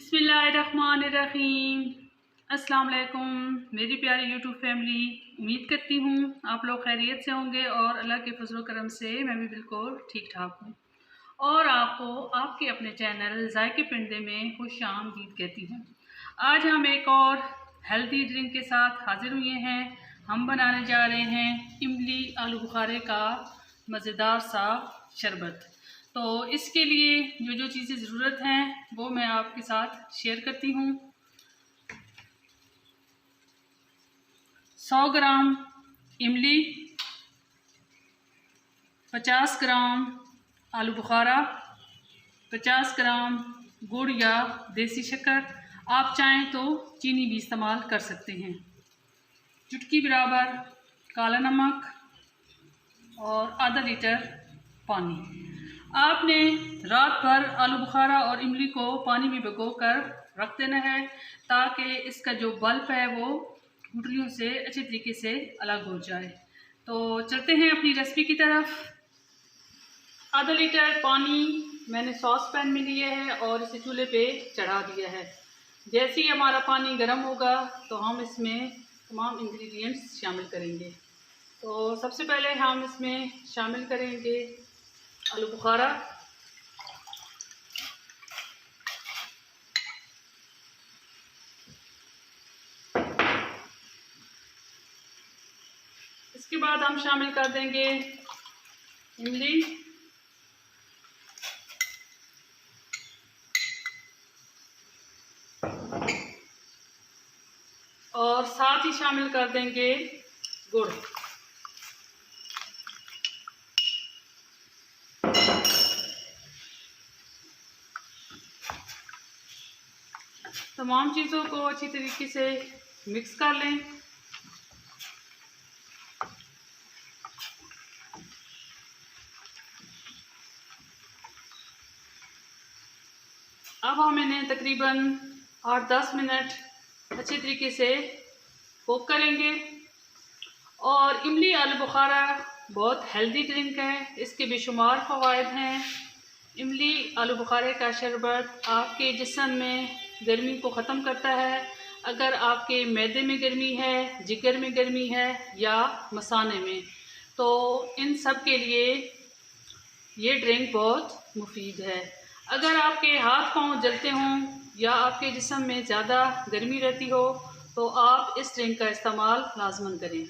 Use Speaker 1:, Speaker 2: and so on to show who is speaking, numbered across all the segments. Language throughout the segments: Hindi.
Speaker 1: बिस्मिल्लाहिर्रहमानिर्रहीम। अस्सलाम वालेकुम मेरी प्यारी यूट्यूब फैमिली। उम्मीद करती हूँ आप लोग खैरियत से होंगे और अल्लाह के फजल करम से मैं भी बिल्कुल ठीक ठाक हूँ और आपको आपके अपने चैनल जायके पिंडे में खुश आमदीद कहती हूँ। आज हम एक और हेल्दी ड्रिंक के साथ हाजिर हुए हैं। हम बनाने जा रहे हैं इमली आलू बुखारे का मज़ेदार सा शरबत। तो इसके लिए जो जो चीज़ें ज़रूरत हैं वो मैं आपके साथ शेयर करती हूँ। 100 ग्राम इमली, 50 ग्राम आलू बुखारा, 50 ग्राम गुड़ या देसी शक्कर, आप चाहें तो चीनी भी इस्तेमाल कर सकते हैं, चुटकी बराबर काला नमक और आधा लीटर पानी। आपने रात भर आलू बुखारा और इमली को पानी में भिगो कर रख देना है ताकि इसका जो बल्ब है वो गुठलियों से अच्छे तरीके से अलग हो जाए। तो चलते हैं अपनी रेसिपी की तरफ। आधा लीटर पानी मैंने सॉस पैन में लिया है और इसे चूल्हे पे चढ़ा दिया है। जैसे ही हमारा पानी गर्म होगा तो हम इसमें तमाम इंग्रेडिएंट्स शामिल करेंगे। तो सबसे पहले हम इसमें शामिल करेंगे आलू बुखारा, इसके बाद हम शामिल कर देंगे इमली, और साथ ही शामिल कर देंगे गुड़। तमाम चीज़ों को अच्छी तरीके से मिक्स कर लें। अब हम इन्हें तकरीबन 8-10 मिनट अच्छे तरीके से कुक करेंगे। और इमली आलू बुखारा बहुत हेल्दी ड्रिंक है, इसके बेशुमार फ़वाइद हैं। इमली आलू बुखारे का शरबत आपके जिस्म में गर्मी को ख़त्म करता है। अगर आपके मैदे में गर्मी है, जिगर में गर्मी है या मसाने में, तो इन सब के लिए ये ड्रिंक बहुत मुफीद है। अगर आपके हाथ पांव जलते हों या आपके जिस्म में ज़्यादा गर्मी रहती हो तो आप इस ड्रिंक का इस्तेमाल लाजमन करें।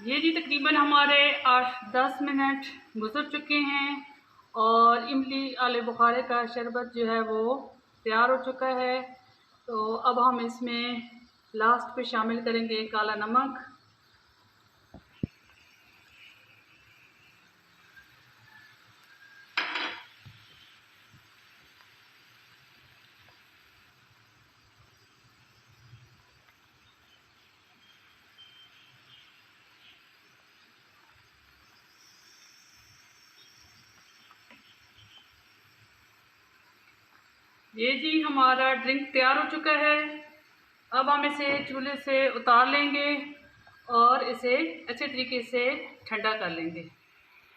Speaker 1: ये जी तकरीबन हमारे 8-10 मिनट गुजर चुके हैं और इमली आलू बुखारे का शरबत जो है वो तैयार हो चुका है। तो अब हम इसमें लास्ट पे शामिल करेंगे काला नमक, ये जी हमारा ड्रिंक तैयार हो चुका है। अब हम इसे चूल्हे से उतार लेंगे और इसे अच्छे तरीके से ठंडा कर लेंगे।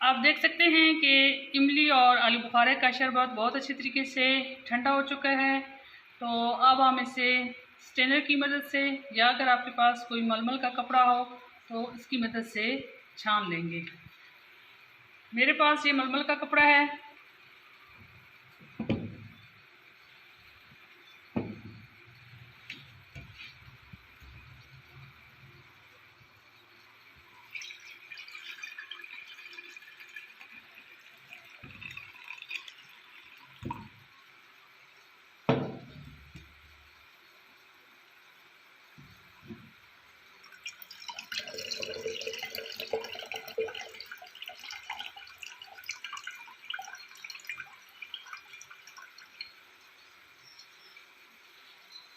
Speaker 1: आप देख सकते हैं कि इमली और आलू बुखारे का शरबत बहुत अच्छे तरीके से ठंडा हो चुका है। तो अब हम इसे स्ट्रेनर की मदद से या अगर आपके पास कोई मलमल का कपड़ा हो तो इसकी मदद से छान लेंगे। मेरे पास ये मलमल का कपड़ा है।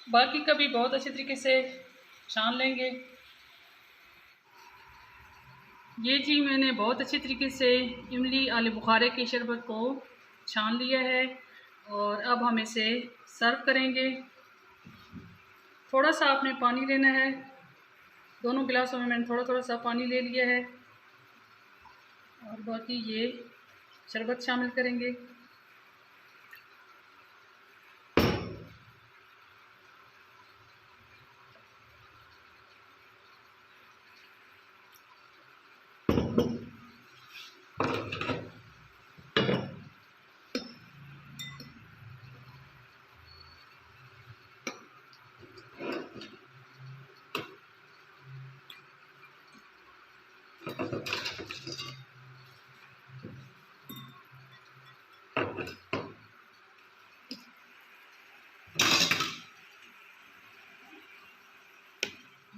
Speaker 1: बाकी का भी बहुत अच्छे तरीके से छान लेंगे। ये जी मैंने बहुत अच्छे तरीके से इमली आलू बुखारे के शरबत को छान लिया है और अब हम इसे सर्व करेंगे। थोड़ा सा आपने पानी लेना है, दोनों गिलासों में मैंने थोड़ा थोड़ा सा पानी ले लिया है और बाकी ये शरबत शामिल करेंगे।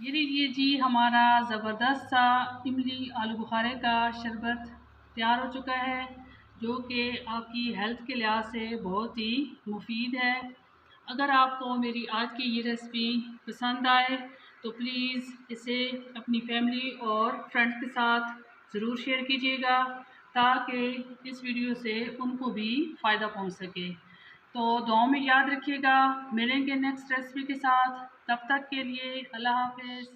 Speaker 1: ये लीजिए जी, हमारा ज़बरदस्त सा इमली आलू बुखारे का शरबत तैयार हो चुका है, जो कि आपकी हेल्थ के लिहाज से बहुत ही मुफीद है। अगर आपको मेरी आज की ये रेसिपी पसंद आए तो प्लीज़ इसे अपनी फैमिली और फ्रेंड्स के साथ ज़रूर शेयर कीजिएगा, ताकि इस वीडियो से उनको भी फ़ायदा पहुंच सके। तो दुआओं में याद रखिएगा। मिलेंगे नेक्स्ट रेसिपी के साथ, तब तक के लिए अल्लाह हाफ़िज़।